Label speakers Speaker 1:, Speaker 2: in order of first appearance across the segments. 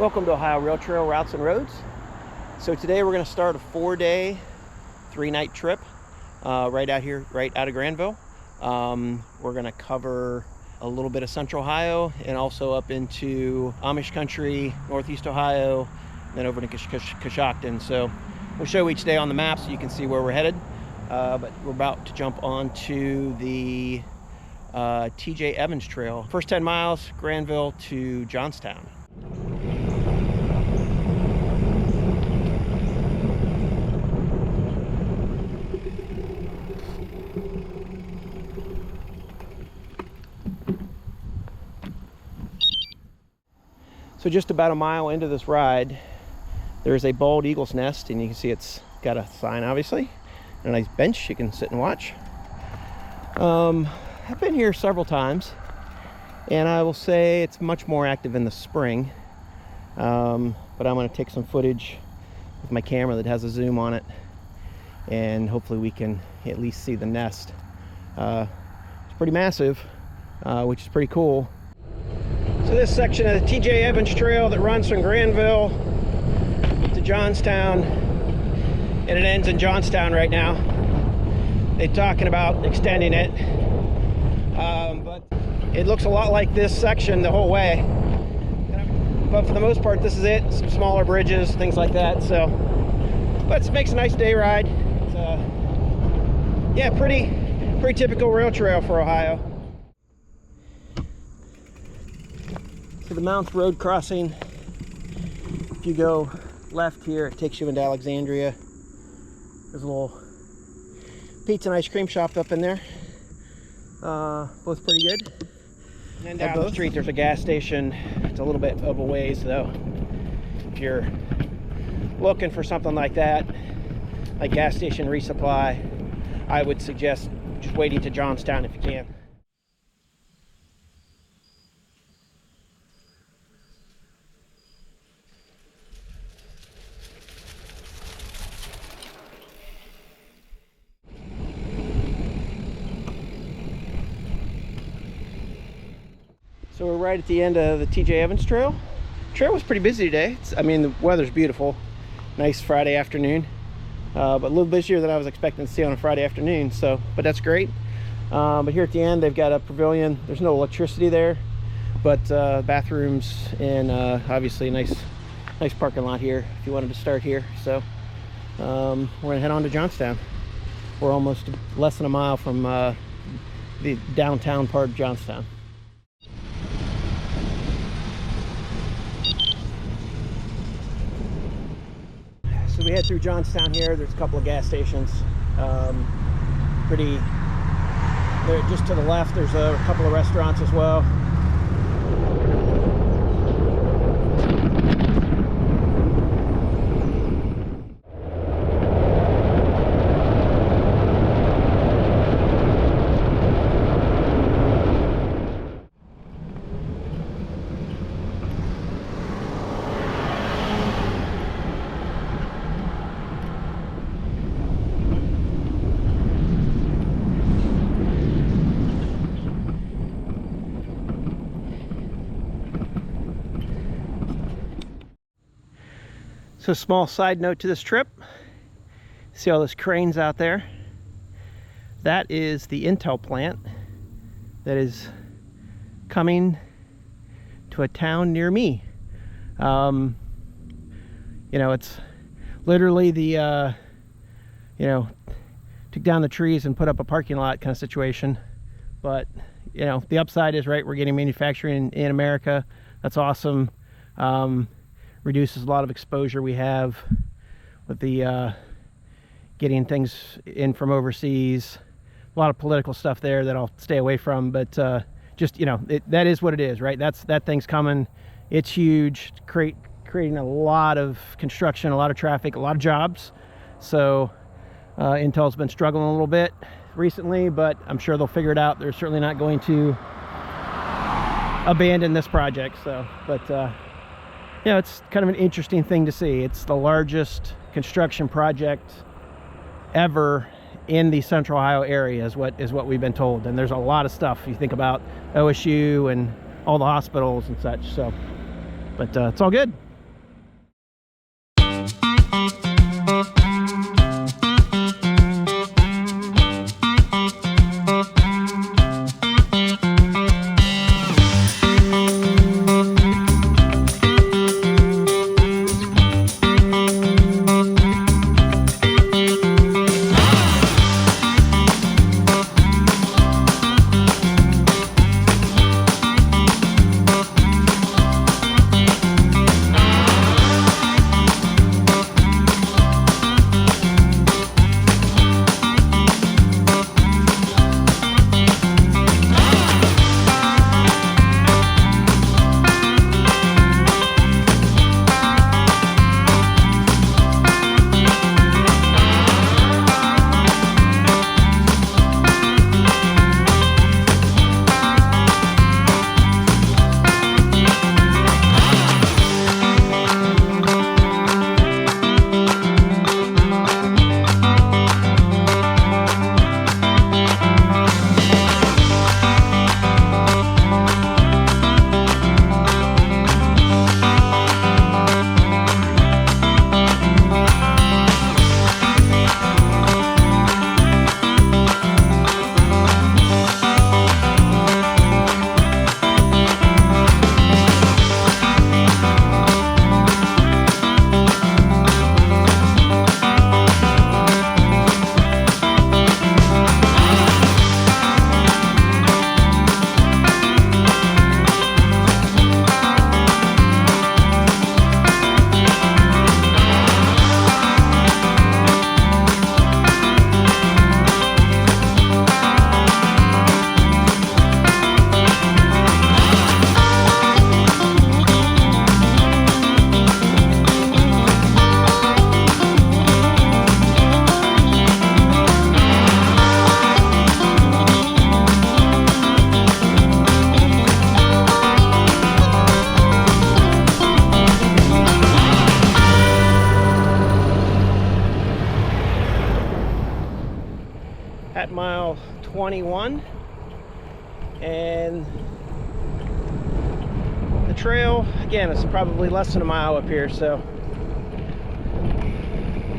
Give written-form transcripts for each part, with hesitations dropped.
Speaker 1: Welcome to Ohio Rail Trail Routes and Roads. So today we're going to start a 4-day, 3-night trip right out of Granville. We're going to cover a little bit of Central Ohio and also up into Amish country, Northeast Ohio, and then over to Coshocton. So we'll show each day on the map so you can see where we're headed. But we're about to jump onto the TJ Evans Trail. First 10 miles, Granville to Johnstown. So just about a mile into this ride, there's a bald eagle's nest, and you can see it's got a sign, obviously, and a nice bench you can sit and watch. I've been here several times, and I will say it's much more active in the spring, but I'm going to take some footage with my camera that has a zoom on it, and hopefully we can at least see the nest. It's pretty massive, which is pretty cool. So this section of the TJ Evans Trail that runs from Granville to Johnstown, and it ends in Johnstown right now. They're talking about extending it, but it looks a lot like this section the whole way. But for the most part, this is it. Some smaller bridges, things like that. So, but it makes a nice day ride. It's, yeah, pretty typical rail trail for Ohio. So the Mounts Road crossing, if you go left here, it takes you into Alexandria. There's a little pizza and ice cream shop up in there. Both pretty good. And then down the street there's a gas station. It's a little bit of a ways though. If you're looking for something like that, like gas station resupply, I would suggest just waiting to Johnstown if you can. So we're right at the end of the TJ Evans Trail. Trail was pretty busy today. I mean, the weather's beautiful. Nice Friday afternoon. But a little busier than I was expecting to see on a Friday afternoon. So, but that's great. But here at the end, they've got a pavilion. There's no electricity there, but bathrooms and obviously a nice parking lot here if you wanted to start here. So we're gonna head on to Johnstown. We're almost less than a mile from the downtown part of Johnstown. So we head through Johnstown here. There's a couple of gas stations. Just to the left, there's a couple of restaurants as well. So small side note to this trip, see all those cranes out there? That is the Intel plant that is coming to a town near me. You know, it's literally the, you know, took down the trees and put up a parking lot kind of situation. But, you know, the upside is, right, we're getting manufacturing in America. That's awesome. Reduces a lot of exposure we have with the getting things in from overseas. A lot of political stuff there that I'll stay away from, but just, you know, that is what it is, right? That thing's coming. It's huge, creating a lot of construction, a lot of traffic, a lot of jobs. So Intel's been struggling a little bit recently, but I'm sure they'll figure it out. They're certainly not going to abandon this project. So, but yeah, it's kind of an interesting thing to see. It's the largest construction project ever in the Central Ohio area is what we've been told. And there's a lot of stuff. You think about OSU and all the hospitals and such. So, but it's all good. 21, and the trail, again, it's probably less than a mile up here, so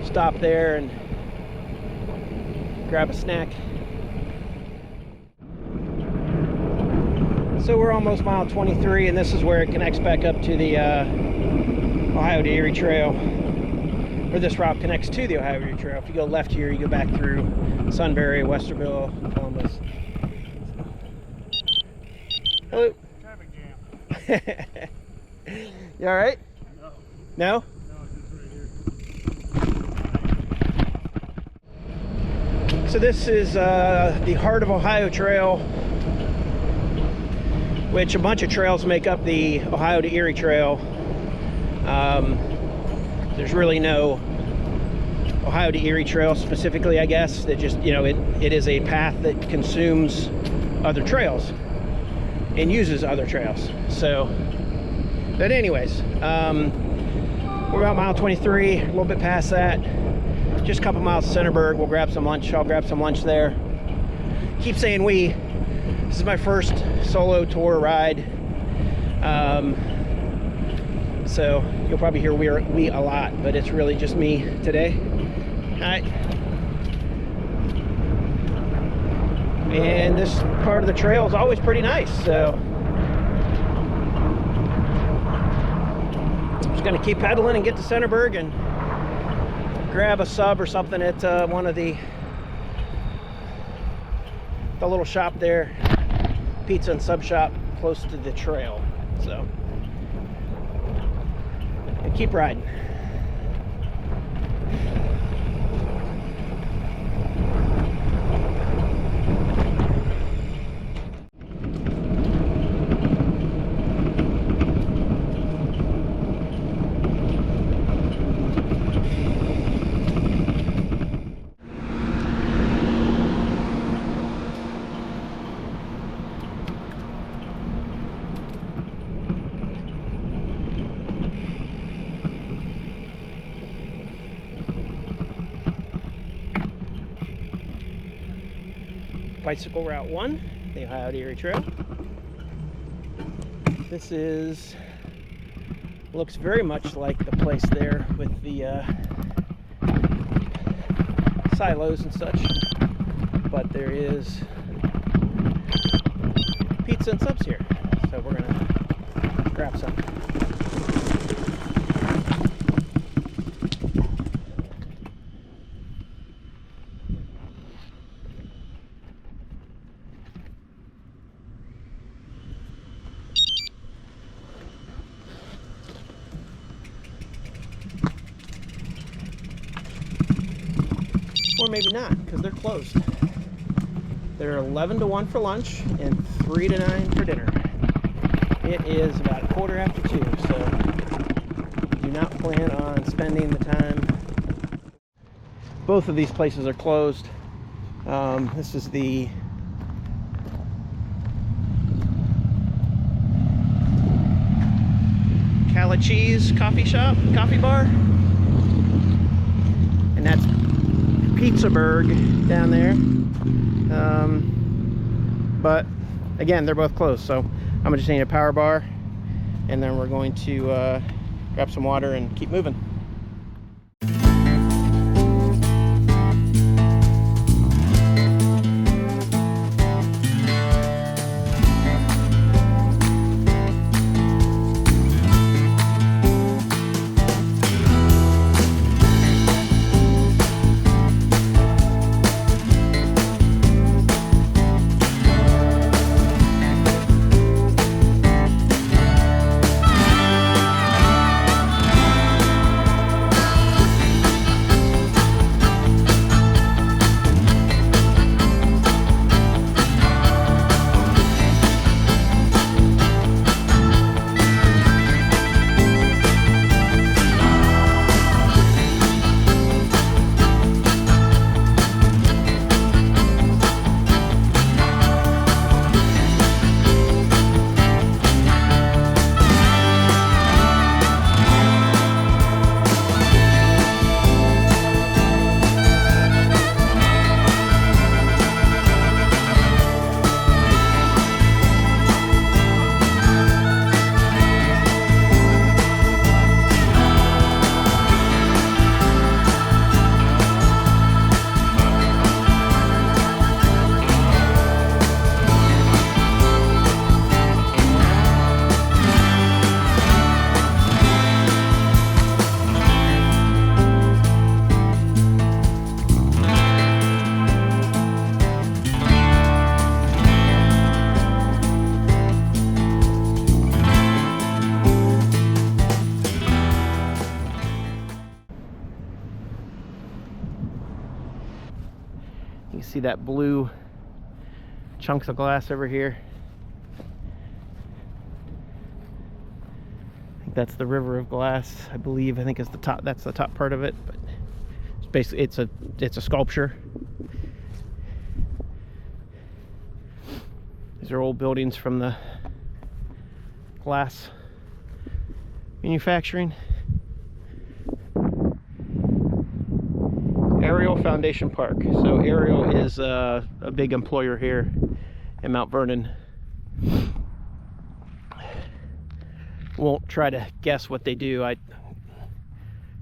Speaker 1: stop there and grab a snack. So we're almost mile 23, and this is where it connects back up to the Ohio to Erie Trail, or this route connects to the Ohio Erie Trail. If you go left here, you go back through Sunbury, Westerville, Columbus. Hello.
Speaker 2: Traffic jam.
Speaker 1: You all right? No. No?
Speaker 2: No, just right here.
Speaker 1: So this is the Heart of Ohio Trail, which a bunch of trails make up the Ohio to Erie Trail. There's really no Ohio to Erie Trail specifically, I guess. That just, you know, it is a path that consumes other trails and uses other trails. So, but anyways, we're about mile 23, a little bit past that. Just a couple miles to Centerburg. We'll grab some lunch. I'll grab some lunch there. Keep saying we. This is my first solo tour ride. So you'll probably hear we a lot, but it's really just me today. All right. And this part of the trail is always pretty nice, so I'm just gonna keep pedaling and get to Centerburg and grab a sub or something at one of the little shop there, pizza and sub shop close to the trail. So, and keep riding. Bicycle Route 1, the Ohio to Erie Trail. This looks very much like the place there with the silos and such, but there is pizza and subs here, so we're gonna grab some. Or maybe not, because they're closed. They're 11 to 1 for lunch and 3 to 9 for dinner. It is about 2:15, so do not plan on spending the time. Both of these places are closed. This is the Calacheese coffee bar, and that's Pizzaburg down there. But again, they're both closed, so I'm gonna just need a power bar, and then we're going to grab some water and keep moving. See that blue chunks of glass over here? I think that's the river of glass, I believe. I think it's the top, that's the top part of it, but it's basically it's a sculpture. These are old buildings from the glass manufacturing. Ariel Foundation Park. So Ariel is a big employer here in Mount Vernon. Won't try to guess what they do. I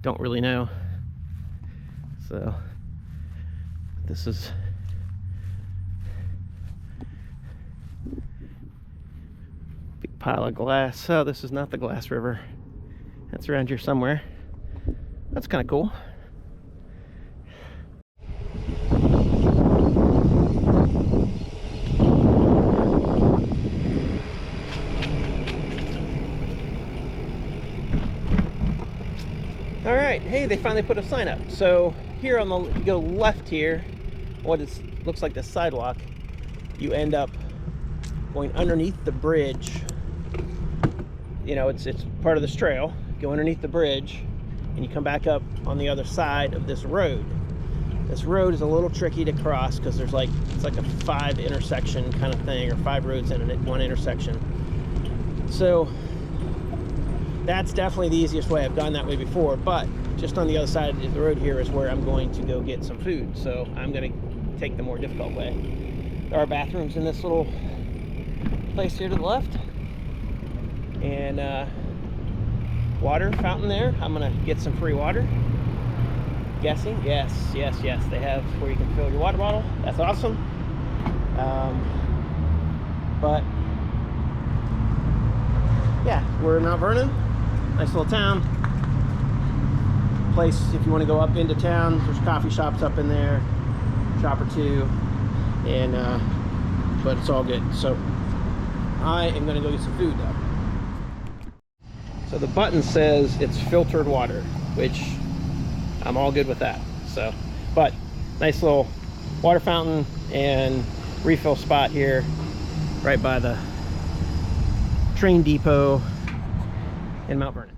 Speaker 1: don't really know. So this is big pile of glass. Oh, this is not the glass river. That's around here somewhere. That's kind of cool. All right, hey, they finally put a sign up. So here on the, you go left here, what is looks like the sidewalk, you end up going underneath the bridge. You know, it's part of this trail. Go underneath the bridge, and you come back up on the other side of this road. This road is a little tricky to cross because there's like, it's like a 5 intersection kind of thing, or 5 roads in it, 1 intersection. So that's definitely the easiest way. I've gone that way before, but just on the other side of the road here is where I'm going to go get some food. So I'm going to take the more difficult way. There are bathrooms in this little place here to the left, and water fountain there. I'm going to get some free water. Guessing, yes, they have where you can fill your water bottle. That's awesome. But yeah, we're in Mount Vernon. Nice little town. Place, if you want to go up into town, there's coffee shops up in there, shop or two, and but it's all good. So I am going to go get some food though. So the button says it's filtered water, which I'm all good with that. So, but nice little water fountain and refill spot here right by the train depot in Mount Vernon.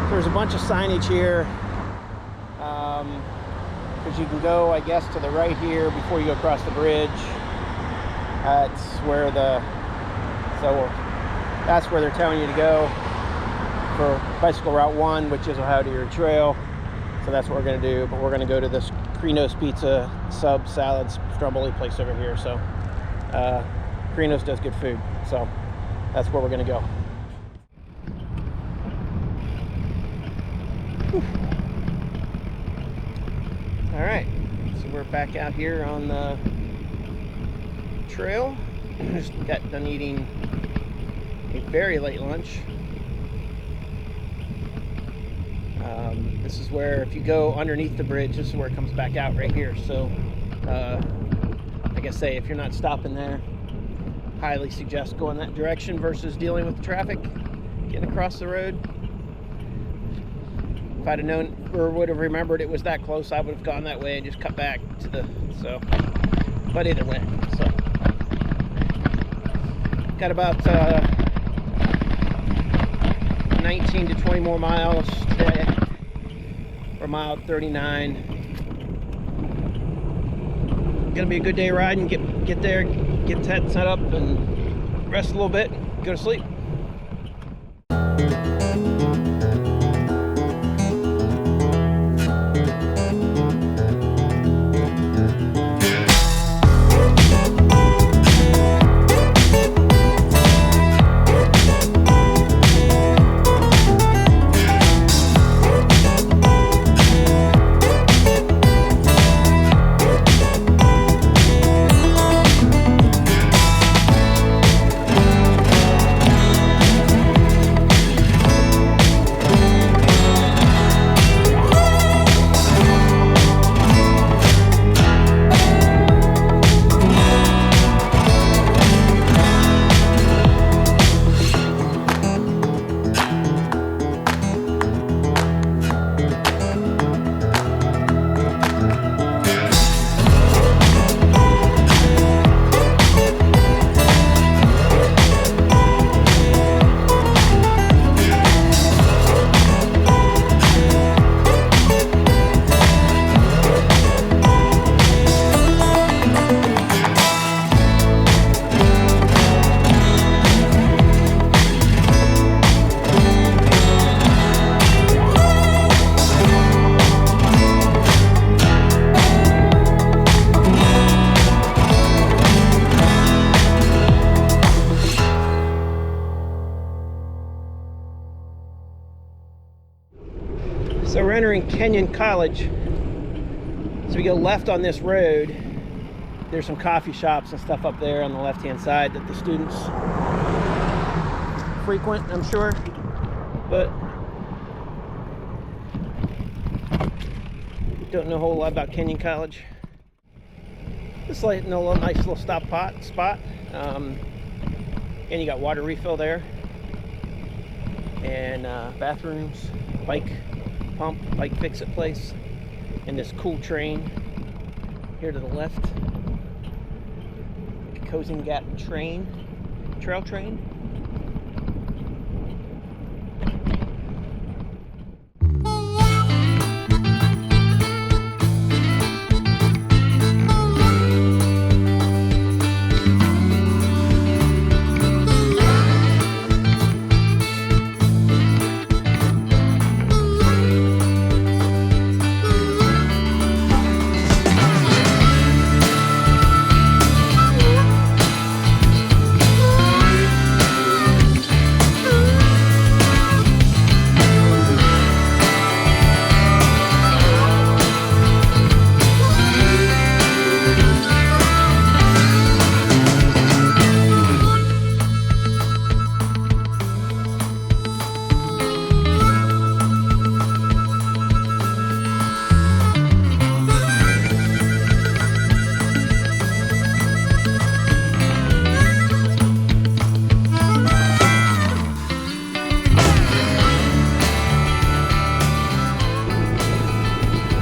Speaker 1: There's a bunch of signage here, because you can go, I guess, to the right here before you go across the bridge. That's where they're telling you to go for bicycle route 1, which is Ohio Deer Trail. So that's what we're going to do. But we're going to go to this Crino's Pizza sub salads stromboli place over here. So Crino's does good food, so that's where we're going to go. Whew. All right, so we're back out here on the trail. Just got done eating a very late lunch. This is where, if you go underneath the bridge, this is where it comes back out right here. So like I say, if you're not stopping there, highly suggest going that direction versus dealing with the traffic getting across the road. If I'd have known or would have remembered it was that close, I would have gone that way and just cut back to the, so, but either way. So got about 19 to 20 more miles today. We're mile 39. Gonna be a good day riding. Get there, get that set up, and rest a little bit. Go to sleep. Kenyon College. So we go left on this road. There's some coffee shops and stuff up there on the left-hand side that the students frequent, I'm sure. But don't know a whole lot about Kenyon College. Just like a nice little spot. And you got water refill there, and bathrooms, bike pump, bike fix-it place, and this cool train here to the left. Cozen Gap trail train.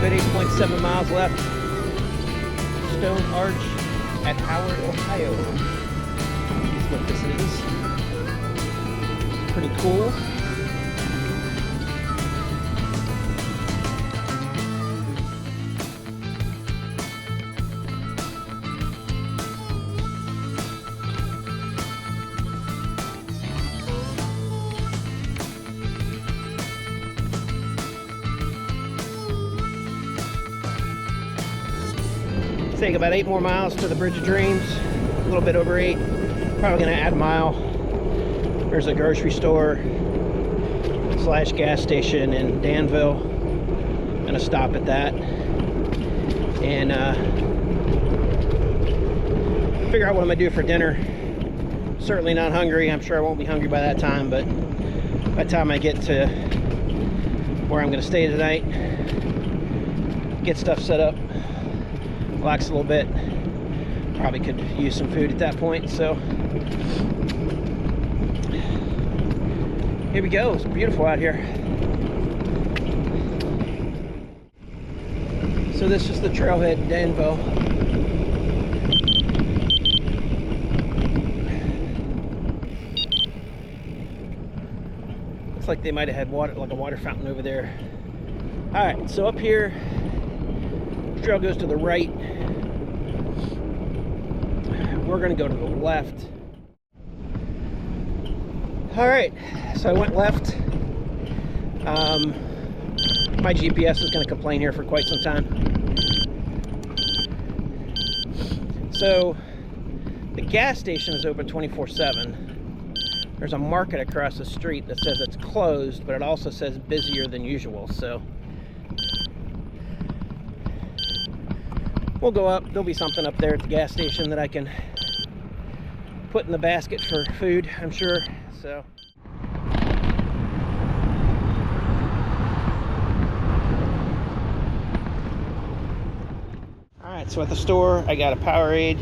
Speaker 1: Good 8.7 miles left. Stone Arch at Howard, Ohio. That's what this is. Pretty cool. Take about 8 more miles to the Bridge of Dreams. A little bit over 8. Probably gonna add a mile. There's a grocery store / gas station in Danville. Gonna stop at that and figure out what I'm gonna do for dinner. Certainly not hungry. I'm sure I won't be hungry by that time, but by the time I get to where I'm gonna stay tonight, get stuff set up, relax a little bit, probably could use some food at that point. So here we go. It's beautiful out here. So this is the trailhead in Danville. Looks like they might have had water, like a water fountain over there. All right, so up here, the trail goes to the right. We're gonna go to the left. All right, so I went left. My GPS is gonna complain here for quite some time. So the gas station is open 24/7. There's a market across the street that says it's closed, but it also says busier than usual. So we'll go up. There'll be something up there at the gas station that I can put in the basket for food, I'm sure. So all right, so at the store I got a Powerade.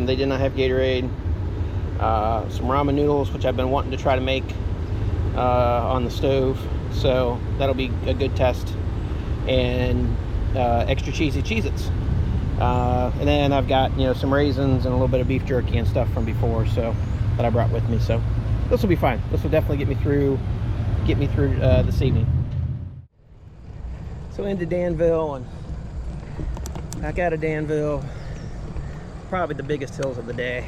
Speaker 1: They did not have Gatorade. Some ramen noodles, which I've been wanting to try to make on the stove, so that'll be a good test, and extra cheesy Cheez-Its. And then I've got, you know, some raisins and a little bit of beef jerky and stuff from before, so that I brought with me. So this will be fine. This will definitely get me through this evening. So into Danville and back out of Danville. Probably the biggest hills of the day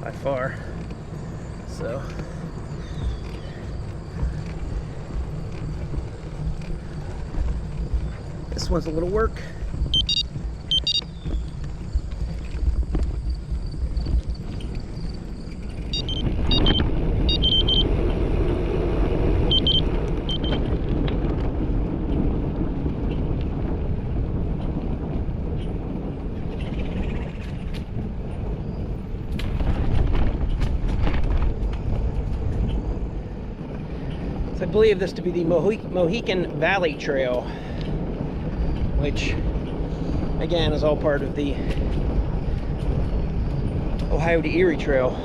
Speaker 1: by far. So this one's a little work. So I believe this to be the Mohican Valley Trail, which again is all part of the Ohio to Erie Trail.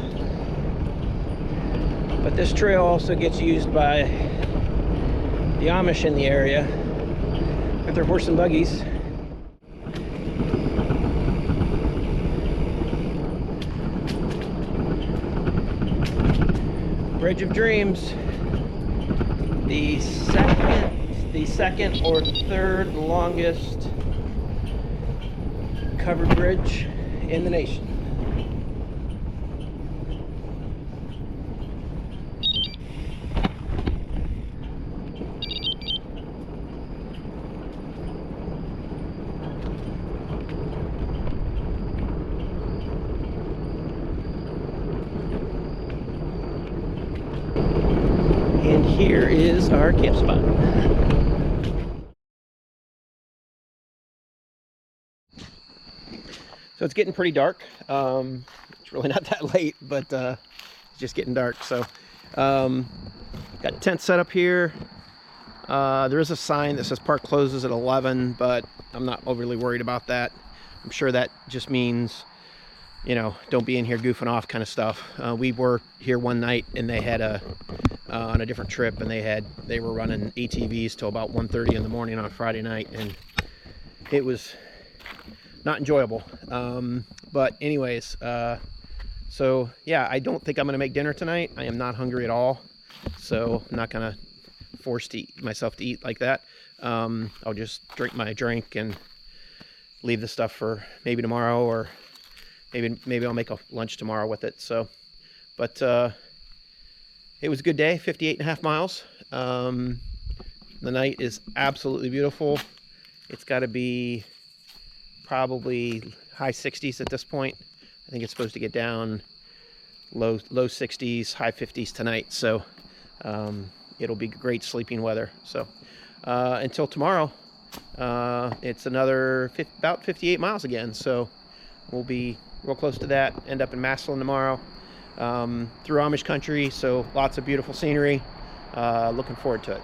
Speaker 1: But this trail also gets used by the Amish in the area with their horse and buggies. Bridge of Dreams, the second or third longest covered bridge in the nation. And here is our camp spot. So it's getting pretty dark. It's really not that late, but it's just getting dark. So got tent set up here. There is a sign that says park closes at 11, but I'm not overly worried about that. I'm sure that just means, you know, don't be in here goofing off kind of stuff. We were here one night and they had on a different trip, and they were running ATVs till about 1:30 in the morning on Friday night, and it was not enjoyable. But anyways, so yeah, I don't think I'm gonna make dinner tonight. I am not hungry at all, so I'm not gonna force myself to eat like that. I'll just drink my drink and leave the stuff for maybe tomorrow, or maybe I'll make a lunch tomorrow with it. So, but it was a good day, 58.5 miles. The night is absolutely beautiful. It's got to be probably high 60s at this point. I think it's supposed to get down low 60s, high 50s tonight. So it'll be great sleeping weather. So until tomorrow, it's another about 58 miles again. So we'll be real close to that. End up in Massillon tomorrow. Through Amish country, so lots of beautiful scenery. Looking forward to it.